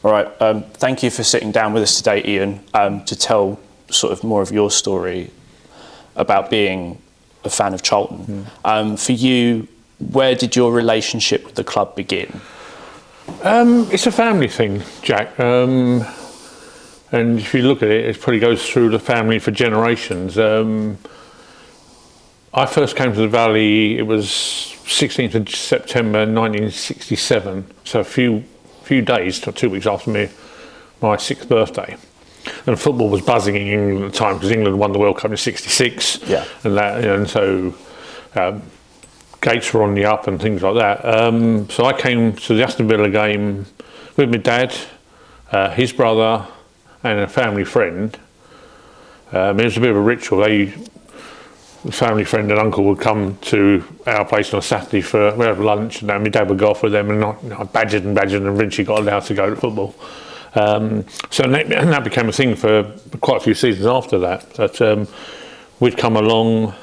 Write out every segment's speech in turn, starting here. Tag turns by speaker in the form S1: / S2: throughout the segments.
S1: All right. Thank you for sitting down with us today, Ian, to tell sort of more of your story about being a fan of Charlton. For you, where did your relationship with the club begin?
S2: It's a family thing, Jack. And if you look at it, it probably goes through the family for generations. I first came to the Valley, it was 16th of September 1967, so a few days, 2 weeks after my 6th birthday. And football was buzzing in England at the time because England won the World Cup in '66.
S1: Yeah.
S2: And so gates were on the up and things like that. So I came to the Aston Villa game with my dad, his brother, and a family friend. It was a bit of a ritual. The family friend and uncle would come to our place on a Saturday for we have lunch, and my dad would go off with them, and I badgered and eventually got allowed to go to football. So that became a thing for quite a few seasons after that. But we'd come along,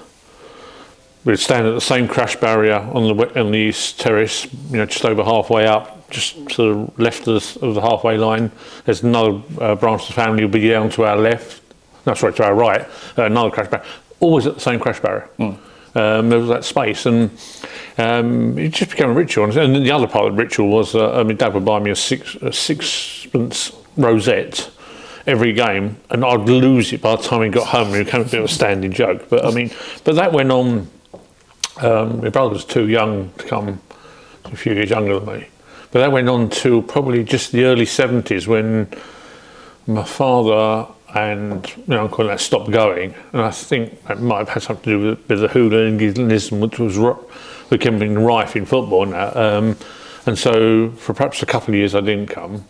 S2: we'd stand at the same crash barrier on the east terrace, just over halfway up, just sort of left of the halfway line. There's another branch of the family will be down to our left, to our right, another crash barrier. Always at the same crash barrier. There was that space, and it just became a ritual. And the other part of the ritual was my dad would buy me a sixpence rosette every game, and I'd lose it by the time he got home. It became a bit of a standing joke. But that went on. My brother was too young to come, a few years younger than me. But that went on till probably just the early 70s when my father and uncle and that stopped going, and I think that might have had something to do with the hooliganism, which was becoming rife in football and that. And so for perhaps a couple of years I didn't come,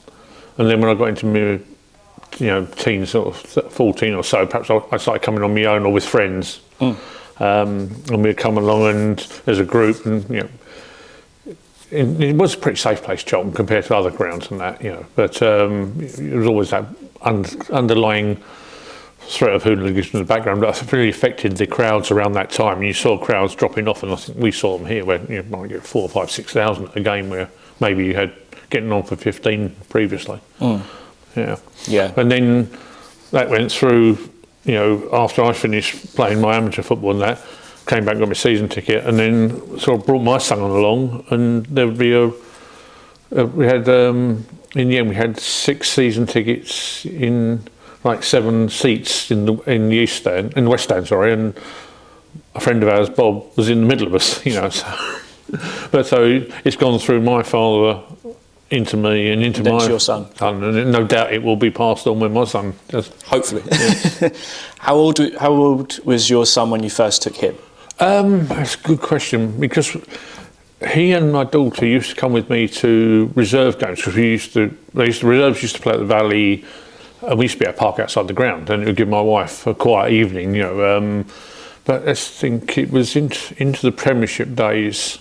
S2: and then when I got into my teens, sort of 14 or so, perhaps I started coming on my own or with friends, and we'd come along and as a group, and it was a pretty safe place, Charlton, compared to other grounds and that, but it was always that underlying threat of hooliganism in the background that really affected the crowds around that time. You saw crowds dropping off, and I think we saw them here where you might get 4,000, 5,000, 6,000 at a game where maybe you had getting on for 15 previously. Yeah. And then that went through, after I finished playing my amateur football and that, came back and got my season ticket, and then sort of brought my son along, and there would be we had in the end we had 6 season tickets in like 7 seats in the east stand, in the west stand, sorry, and a friend of ours, Bob, was in the middle of us, so it's gone through my father into me and into
S1: your son,
S2: and no doubt it will be passed on when my son does.
S1: Hopefully. Yeah. How old was your son when you first took him?
S2: That's a good question, because he and my daughter used to come with me to reserve games, because reserves used to play at the Valley, and we used to be at a park outside the ground, and it would give my wife a quiet evening, but I think it was into the Premiership days,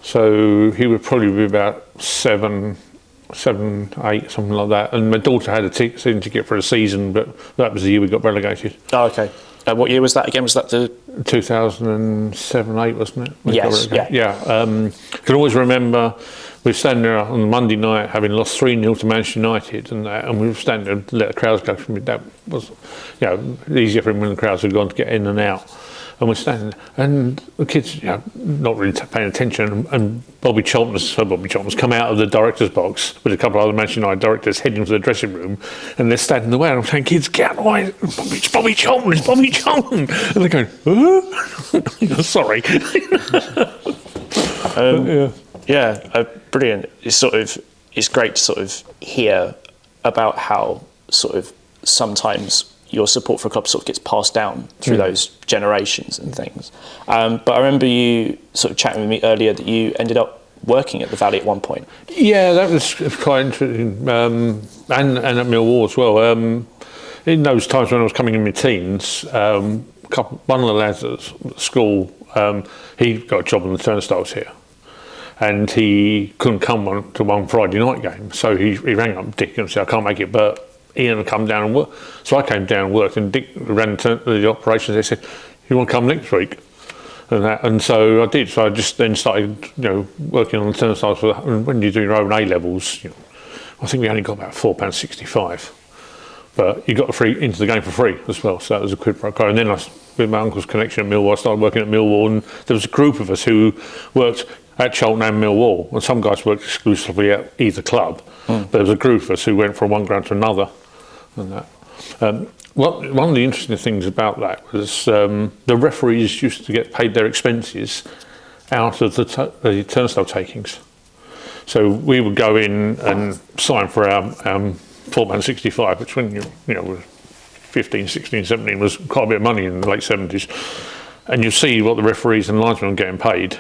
S2: so he would probably be about 7, 8, something like that, and my daughter had a season ticket for a season, but that was the year we got relegated.
S1: Oh, okay. What year was that again? Was that the
S2: 2007-8, wasn't it?
S1: Yes.
S2: Yeah. I can always remember we were standing there on Monday night, having lost 3-0 to Manchester United, and we were standing there to let the crowds go. That was, easier for him when the crowds had gone to get in and out. And we're standing there, and the kids, not really paying attention, and Bobby Charlton's come out of the director's box with a couple of other Manchester United directors heading to the dressing room, and they're standing in the way, and I'm saying, kids, get out of the way, it's Bobby Charlton, and they're going, huh? Sorry.
S1: Brilliant. It's great to sort of hear about how sort of sometimes your support for a club sort of gets passed down through those generations and things. But I remember you sort of chatting with me earlier that you ended up working at the Valley at one point. Yeah,
S2: that was quite interesting, and at Millwall as well. In those times when I was coming in my teens, one of the lads at school, he got a job on the turnstiles here, and he couldn't come to one Friday night game, so he rang up Dick and said, I can't make it, but Ian will come down and work. So I came down and worked, and Dick ran the operations. They said, you want to come next week? And so I did. So I just then started, working on the turnstiles. And when you're doing your own A-levels, I think we only got about £4.65. But you got into the game for free as well, so that was a quid pro quo. And then with my uncle's connection at Millwall, I started working at Millwall, and there was a group of us who worked at Charlton and Millwall, and some guys worked exclusively at either club. But there was a group of us who went from one ground to another, and that. One of the interesting things about that was the referees used to get paid their expenses out of the turnstile takings. So we would go in and sign for our £4.65, which when you was 15, 16, 17 was quite a bit of money in the late 70s. And you see what the referees and linesmen are getting paid,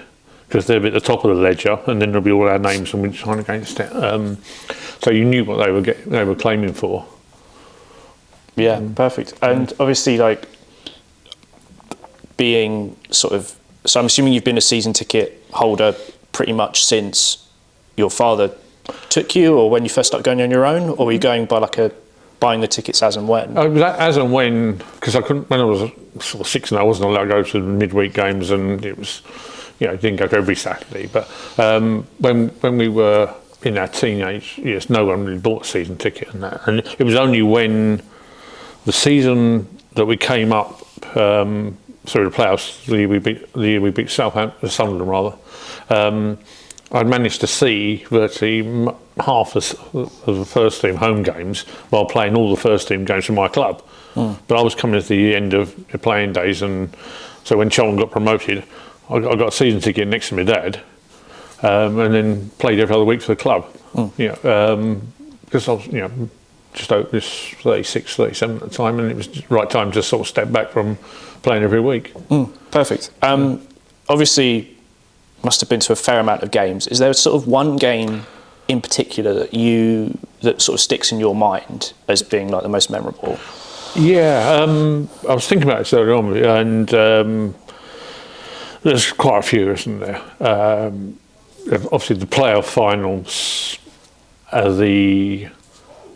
S2: because they're at the top of the ledger, and then there'll be all our names and we'd sign against it. So you knew what they were claiming for.
S1: Yeah, perfect. And obviously, like, being sort of, so I'm assuming you've been a season ticket holder pretty much since your father took you, or when you first started going on your own, or were you going by buying the tickets as and when?
S2: It was as and when, because I couldn't, when I was sort of 6 and I wasn't allowed to go to the midweek games, and it was, didn't go to every Saturday. But when we were in our teenage years, no one really bought a season ticket and that. And it was only when the season that we came up through the playoffs, the year we beat Sunderland rather, I'd managed to see virtually half of the first team home games while playing all the first team games for my club. But I was coming to the end of the playing days, and so when Charlton got promoted, I got a season ticket next to my dad, and then played every other week for the club. Because I was, just over this 36, 37 at the time, and it was the right time to sort of step back from playing every week.
S1: Perfect. Obviously, must have been to a fair amount of games. Is there sort of one game in particular that sort of sticks in your mind as being like the most memorable?
S2: Yeah, I was thinking about this earlier on, and there's quite a few, isn't there? Obviously, the playoff finals, the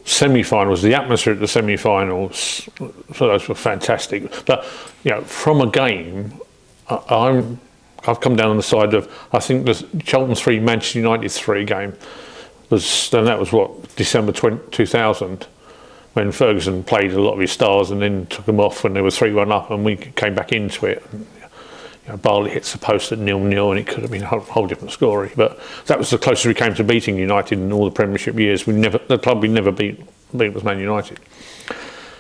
S2: semi-finals, the atmosphere at the semi-finals, so those were fantastic. But from a game, I've come down on the side of, I think the Charlton 3, Manchester United 3 game that was what, December 2000, when Ferguson played a lot of his stars and then took them off when they were 3-1 up, and we came back into it. And, Barley hits the post at 0-0, and it could have been a whole different story. But that was the closest we came to beating United in all the Premiership years. The club we never beat was Man United.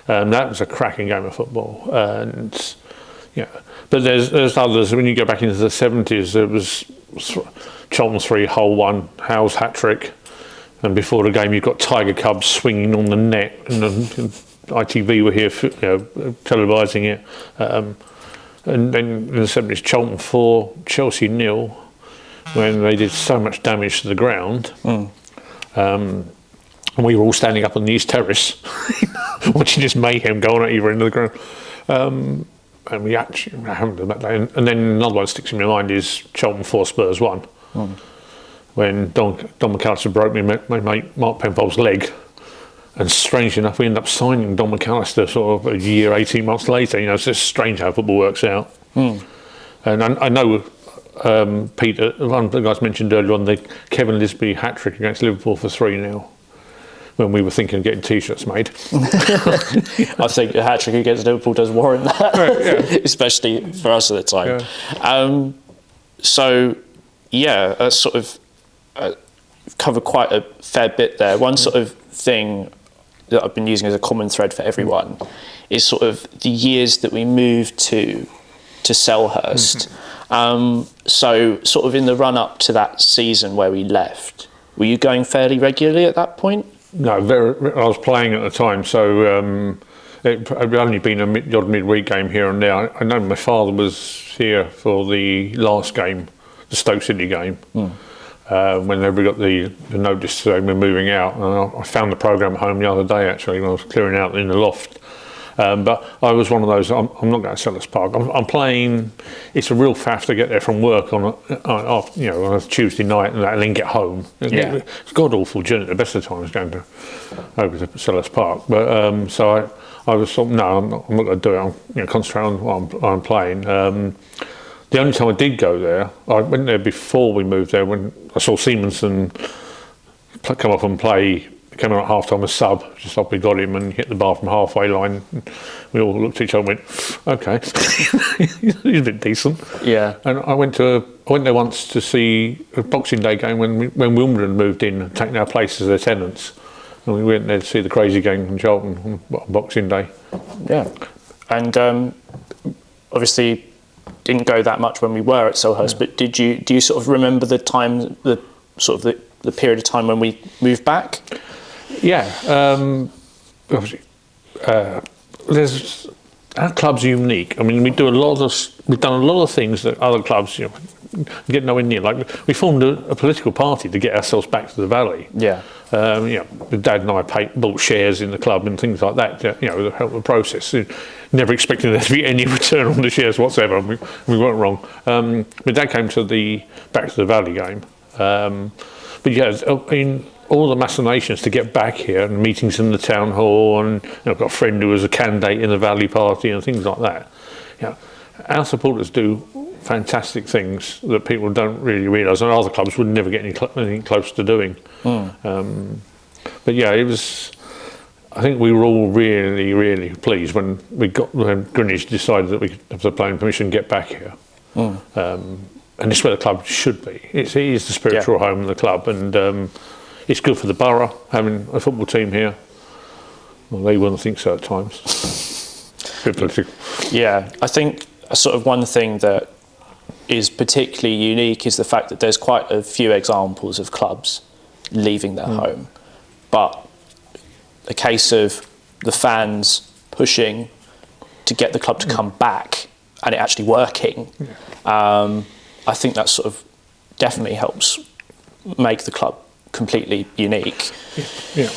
S2: That was a cracking game of football. And but there's others. When you go back into the 70s, there was Charlton 3, Hull 1, Howe's hat-trick. And before the game, you've got Tiger Cubs swinging on the net, and ITV were here televising it. And then in the 70s, Charlton 4, Chelsea 0, when they did so much damage to the ground. And we were all standing up on the East Terrace watching this mayhem go on at either end of the ground. And we actually haven't done that day. And then another one that sticks in my mind is Charlton 4, Spurs 1. When Don McAllister broke my mate Mark Penfold's leg. And strangely enough, we ended up signing Don McAllister sort of a year, 18 months later. It's just strange how football works out. And I know Peter, one of the guys mentioned earlier on, the Kevin Lisby hat-trick against Liverpool for 3-0. When we were thinking of getting T-shirts made.
S1: I think a hat-trick against Liverpool does warrant that, right, especially for us at the time. That's sort of covered quite a fair bit there. One sort of thing that I've been using as a common thread for everyone is sort of the years that we moved to Selhurst. So sort of in the run-up to that season where we left, were you going fairly regularly at that point?
S2: No, I was playing at the time, so it had only been a odd midweek game here and there. I know my father was here for the last game, the Stoke City game, whenever we got the notice saying we're moving out. And I found the programme at home the other day, actually, when I was clearing out in the loft. But I was one of those, I'm not going to Sellers Park. I'm playing, it's a real faff to get there from work on a Tuesday night and then get home. Yeah.
S1: It's
S2: god-awful journey. The best of the time is going over to Sellers Park. But so I was thought, no, I'm not going to do it. I'm going to concentrate on what I'm playing. The only time I did go there, I went there before we moved there when I saw Simonson come up and play came on at half time a sub, just like we got him, and hit the bar from halfway line. We all looked at each other and went, okay, he's a bit decent.
S1: Yeah.
S2: And I went there once to see a Boxing Day game when Wimbledon moved in and taken our place as their tenants. And we went there to see the crazy game in Charlton on Boxing Day.
S1: Yeah. And obviously didn't go that much when we were at Selhurst, but do you sort of remember the time, the period of time when we moved back?
S2: Yeah. Obviously, our club's unique. I mean, we've done a lot of things that other clubs, get nowhere near. Like, we formed a political party to get ourselves back to the valley. Yeah. Dad and I bought shares in the club and things like that. To help the process. Never expecting there to be any return on the shares whatsoever. We weren't wrong. My dad came to the back to the valley game. But yeah, all the machinations to get back here and meetings in the town hall, and I've got a friend who was a candidate in the Valley Party and things like that. Our supporters do fantastic things that people don't really realise, and other clubs would never get anything close to doing. But yeah, it was. I think we were all really, really pleased when Greenwich decided that we could have the planning permission to get back here. And it's where the club should be. It is the spiritual home of the club, and it's good for the borough having a football team here. Well, they wouldn't think so at times.
S1: Yeah, I think sort of one thing that is particularly unique is the fact that there's quite a few examples of clubs leaving their home, but a case of the fans pushing to get the club to come back and it actually working. I think that sort of definitely helps make the club completely unique.
S2: Yeah,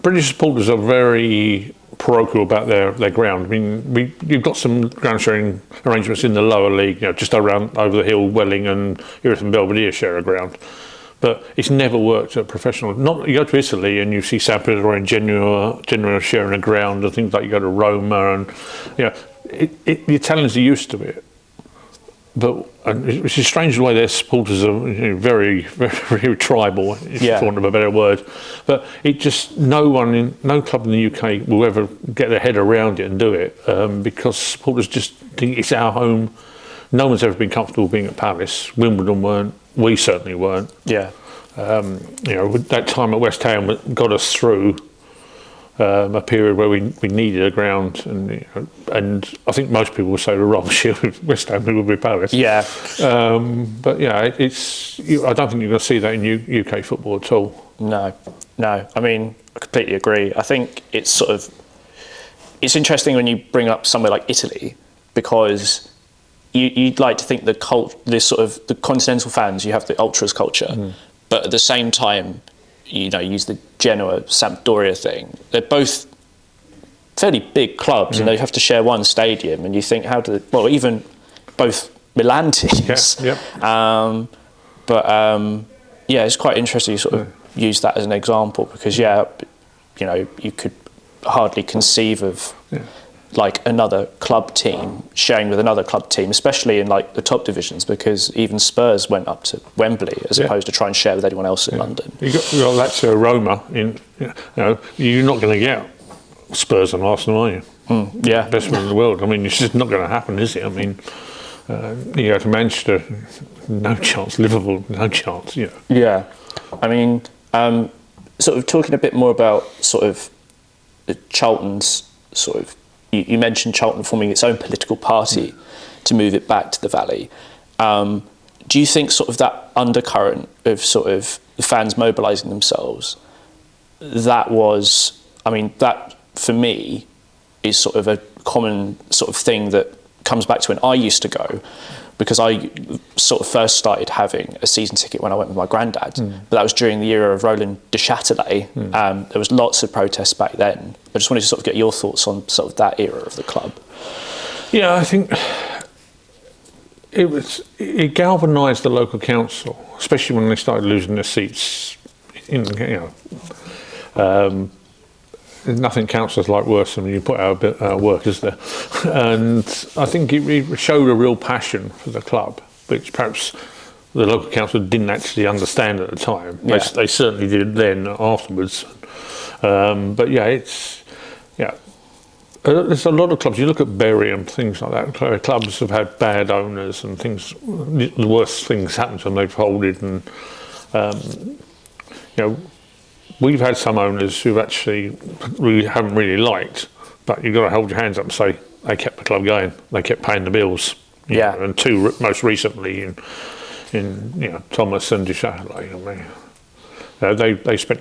S2: British supporters are very parochial about their ground. I mean, you've got some ground sharing arrangements in the lower league, just around over the hill, Welling and Erith and Belvedere share a ground. But it's never worked at professional. Not you go to Italy and you see Sampdoria and Genoa sharing a ground, and things like you go to Roma, and the Italians are used to it. But which is strange the way their supporters are very, very, very tribal, if you want a better word. But it just no club in the UK will ever get their head around it and do it, because supporters just think it's our home. No one's ever been comfortable being at Palace. Wimbledon weren't. We certainly weren't.
S1: Yeah.
S2: That time at West Ham got us through a period where we needed a ground, and I think most people would say the rather shit with West Ham would be Palace.
S1: Yeah.
S2: But yeah, I don't think you're going to see that in UK football at all.
S1: No. I mean, I completely agree. I think it's interesting when you bring up somewhere like Italy, because you'd like to think the continental fans, you have the ultras culture, but at the same time, use the Genoa Sampdoria thing. They're both fairly big clubs, and they have to share one stadium. And you think, even both Milan teams.
S2: Yeah.
S1: It's quite interesting you sort of use that as an example, because you could hardly conceive of like another club team sharing with another club team, especially in like the top divisions, because even Spurs went up to Wembley as opposed to try and share with anyone else in London.
S2: You got Lazio, Roma. You're not going to get Spurs and Arsenal, are you? Best one in the world. I mean, it's just not going to happen, is it? I mean, you go to Manchester, no chance. Liverpool, no chance.
S1: Yeah, I mean, sort of talking a bit more about sort of the Charlton's sort of. You mentioned Charlton forming its own political party to move it back to the valley. Do you think sort of that undercurrent of sort of the fans mobilising themselves, that for me is sort of a common sort of thing that comes back to when I used to go, because I sort of first started having a season ticket when I went with my granddad, but that was during the era of Roland de Châtelet. There was lots of protests back then. I just wanted to sort of get your thoughts on sort of that era of the club.
S2: Yeah, I think it galvanised the local council, especially when they started losing their seats. Nothing councils like worse than when you put out a bit of work, is there? And I think it showed a real passion for the club, which perhaps the local council didn't actually understand at the time.
S1: Yeah.
S2: They certainly did then afterwards. But yeah, it's there's a lot of clubs. You look at Bury and things like that. Clubs have had bad owners and things. The worst things happen to them. They've folded, and we've had some owners who actually we haven't really liked. But you've got to hold your hands up and say they kept the club going. They kept paying the bills.
S1: Yeah.
S2: And two most recently in Thomas and Duchâtelet. I mean,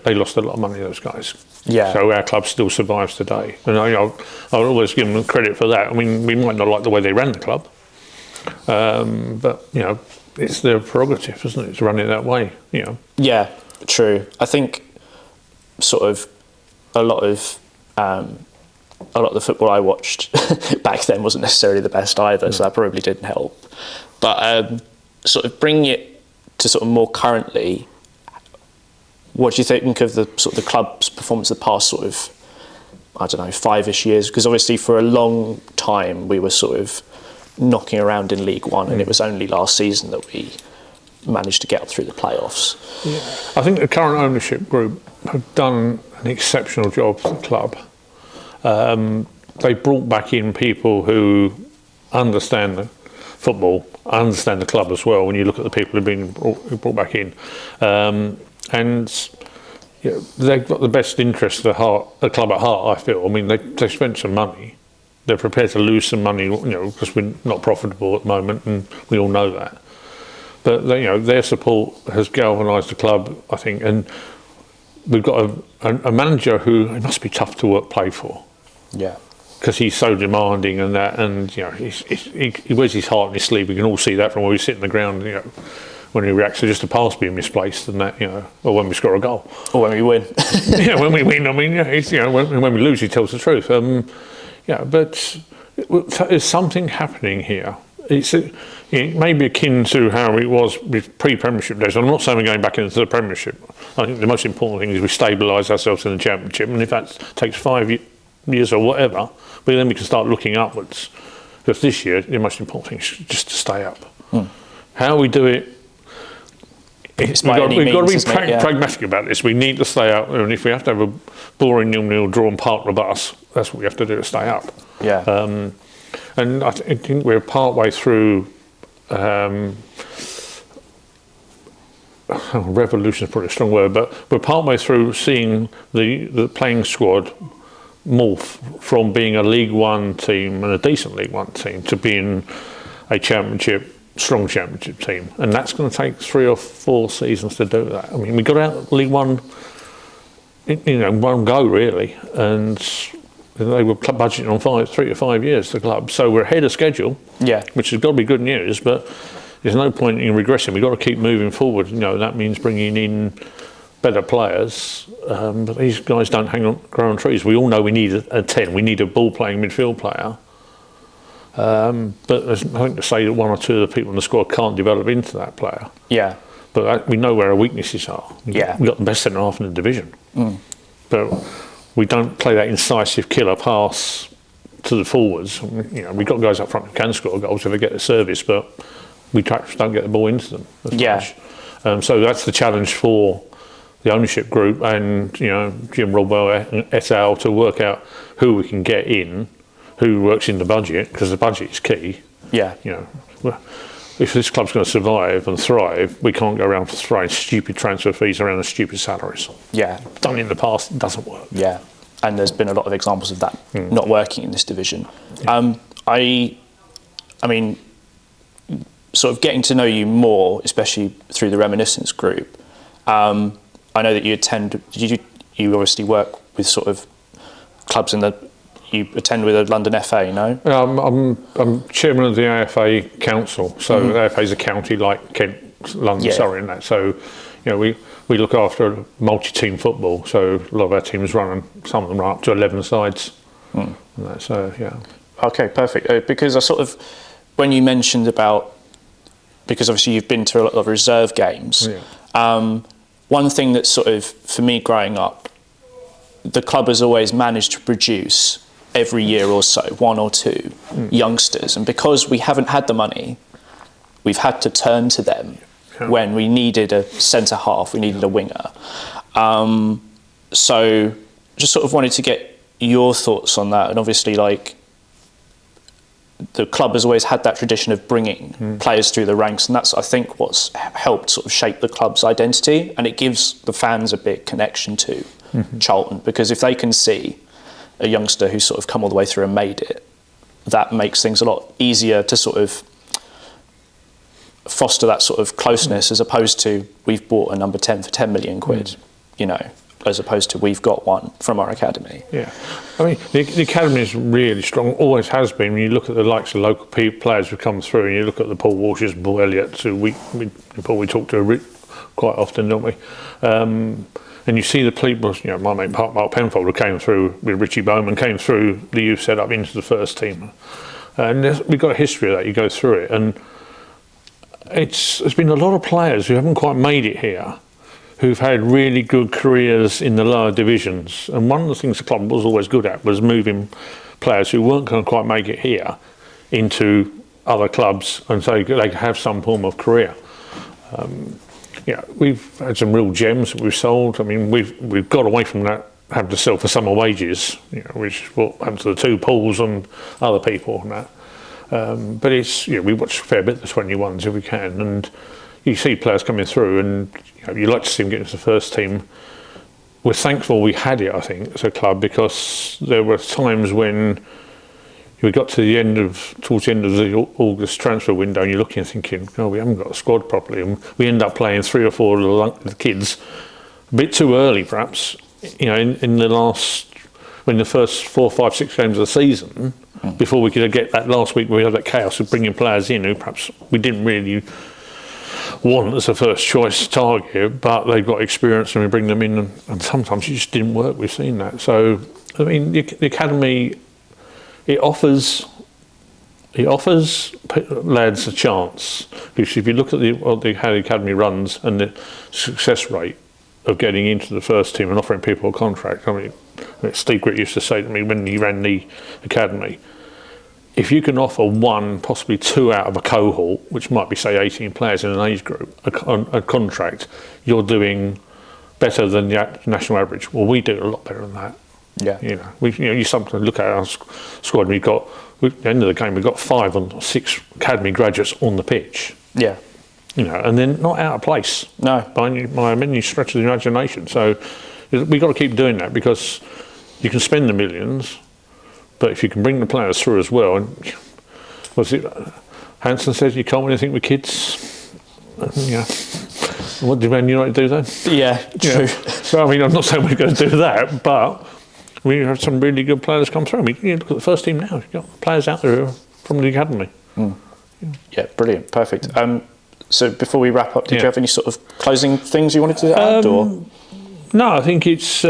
S2: they lost a lot of money, those guys.
S1: Yeah.
S2: So our club still survives today, and I'll always give them credit for that. I mean, we might not like the way they ran the club, but it's their prerogative, isn't it, to run it that way?
S1: Yeah, true. I think sort of a lot of the football I watched back then wasn't necessarily the best either, so that probably didn't help. But sort of bringing it to sort of more currently, what do you think of the sort of the club's performance the past sort of, I don't know, 5-ish years? Because obviously for a long time we were sort of knocking around in League One, and it was only last season that we managed to get up through the playoffs.
S2: Yeah. I think the current ownership group have done an exceptional job for the club. They brought back in people who understand the football, understand the club as well. When you look at the people who've been brought back in, and they've got the best interest of the club at heart. I feel. I mean, they spent some money. They're prepared to lose some money, because we're not profitable at the moment, and we all know that. But their support has galvanised the club, I think, and we've got a manager who it must be tough to play for.
S1: Yeah.
S2: Because he's so demanding and that, and he wears his heart in his sleeve. We can all see that from where we sit on the ground. When he reacts to just a pass being misplaced and that, or when we score a goal,
S1: or when we win.
S2: When we win. I mean, when we lose, he tells the truth. But there's something happening here. It may be akin to how it was with pre-Premiership days. I'm not saying we're going back into the Premiership. I think the most important thing is we stabilise ourselves in the Championship, and if that takes 5 years or whatever, but then we can start looking upwards. Because this year, the most important thing is just to stay up. How we do it, we've got to be pragmatic about this. We need to stay up, and if we have to have a boring 0-0 draw and park the bus, that's what we have to do to stay up.
S1: Yeah.
S2: And I think we're part way through. Revolution is probably a strong word, but we're part way through seeing the playing squad morph from being a League One team and a decent League One team to being a strong championship team, and that's going to take 3 or 4 seasons to do that. I mean, we got out of League One, in one go really, and they were budgeting on 3 to 5 years, the club. So we're ahead of schedule, which has got to be good news, but there's no point in regressing. We've got to keep moving forward. That means bringing in better players, but these guys don't grow on trees. We all know we need a 10. We need a ball-playing midfield player. But there's nothing to say that 1 or 2 of the people in the squad can't develop into that player.
S1: Yeah.
S2: But we know where our weaknesses are. We've got the best centre half in the division. But we don't play that incisive killer pass to the forwards. We've got guys up front who can score goals if they get the service, but we just don't get the ball into them as much. So that's the challenge for the ownership group and Jim Rodwell et al. To work out who we can get in, who works in the budget, because the budget is key. If this club's going to survive and thrive, we can't go around throwing stupid transfer fees around and stupid salaries. Done in the past, it doesn't work.
S1: And there's been a lot of examples of that not working in this division. I mean, sort of getting to know you more, especially through the Reminiscence group. I know that you obviously work with sort of clubs you attend with a London FA, no?
S2: I'm chairman of the AFA Council, so the AFA is a county like Kent, London, Surrey, and that. So, we look after multi-team football. So a lot of our teams run, and some of them run up to 11 sides. And that, so
S1: Okay, perfect. Because I sort of, when you mentioned because obviously you've been to a lot of reserve games. One thing that sort of, for me growing up, the club has always managed to produce every year or so 1 or 2 youngsters, and because we haven't had the money, we've had to turn to them when we needed a centre half, we needed a winger. So just sort of wanted to get your thoughts on that. And obviously, like, the club has always had that tradition of bringing players through the ranks, and that's, I think, what's helped sort of shape the club's identity, and it gives the fans a big connection to Charlton, because if they can see a youngster who's sort of come all the way through and made it, that makes things a lot easier to sort of foster that sort of closeness, as opposed to we've bought a number 10 for 10 million quid, you know, as opposed to we've got one from our academy.
S2: Yeah, I mean, the academy is really strong, always has been. When you look at the likes of local players who come through, and you look at the Paul Walshes, Paul Elliott's, who we talk to quite often, don't we? And you see the people, you know, my mate Mark Penfold, who came through with Richie Bowman, came through the youth setup into the first team. And we've got a history of that, you go through it. And there's been a lot of players who haven't quite made it here, who've had really good careers in the lower divisions. And one of the things the club was always good at was moving players who weren't going to quite make it here into other clubs, and so they could have some form of career. Yeah, we've had some real gems that we've sold. I mean, we've got away from that, having to sell for summer wages, you know, which is what happened to the two Pauls and other people and that. But it's, you know, we watch a fair bit of the 21s if we can, and you see players coming through, and you know, you like to see them get into the first team. We're thankful we had it, I think, as a club, because there were times when we got to towards the end of the August transfer window, and you're looking and thinking, oh, we haven't got a squad properly, and we end up playing 3 or 4 of the kids a bit too early, perhaps. You know, in the first 4, 5, 6 games of the season, before we could get that last week where we had that chaos of bringing players in who perhaps we didn't really want as a first choice target, but they've got experience and we bring them in, and sometimes it just didn't work. We've seen that. So, I mean, the academy, it offers lads a chance, because if you look at how the academy runs and the success rate of getting into the first team and offering people a contract. I mean, Steve Gritt used to say to me when he ran the academy, if you can offer 1, possibly 2 out of a cohort, which might be say 18 players in an age group, a contract, you're doing better than the national average. Well, we do a lot better than that.
S1: Yeah,
S2: you sometimes look at our squad. At the end of the game, we've got 5 or 6 academy graduates on the pitch.
S1: Yeah,
S2: you know, and they're not out of place. No, by any stretch of the imagination. So we've got to keep doing that, because you can spend the millions, but if you can bring the players through as well. And was it Hansen says you can't win anything with kids? Yeah. What did Man United do then? Yeah, true. Yeah. So I mean, I'm not saying we're going to do that, but we have some really good players come through. I mean, you look at the first team now. You've got players out there from the academy.
S1: Yeah, brilliant, perfect. So before we wrap up, did you have any sort of closing things you wanted to add?
S2: No, I think it's.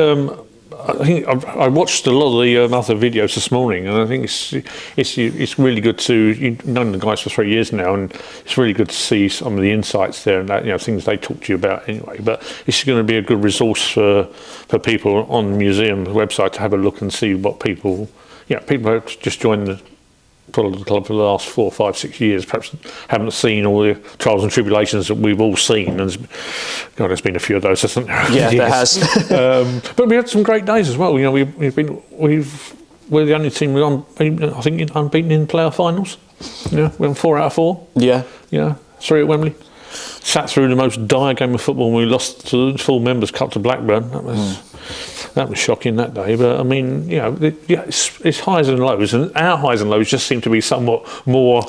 S2: I watched a lot of the other videos this morning, and I think it's really good to. You've known the guys for 3 years now, and it's really good to see some of the insights there and that, you know, things they talk to you about anyway. But it's going to be a good resource for people on the museum website to have a look and see what people. Yeah, people have just joined the club for the last 4, 5, 6 years, perhaps haven't seen all the trials and tribulations that we've all seen. And there's been a few of those, hasn't there?
S1: Yeah, there has.
S2: But we had some great days as well. You know, we're the only team I think unbeaten in playoff finals. Yeah, we won 4 out of 4. Yeah, 3 at Wembley. Sat through the most dire game of football when we lost to the full Members' Cup to Blackburn. That was shocking that day, but I mean, you know, it's highs and lows, and our highs and lows just seem to be somewhat more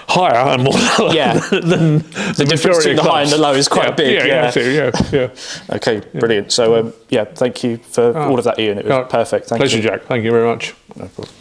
S2: higher and more lower than the
S1: difference between the high and the low is quite big.
S2: Yeah.
S1: Okay, brilliant. So, thank you for all of that, Ian. It was perfect. Thank you.
S2: Pleasure, Jack. Thank you very much.
S1: No problem.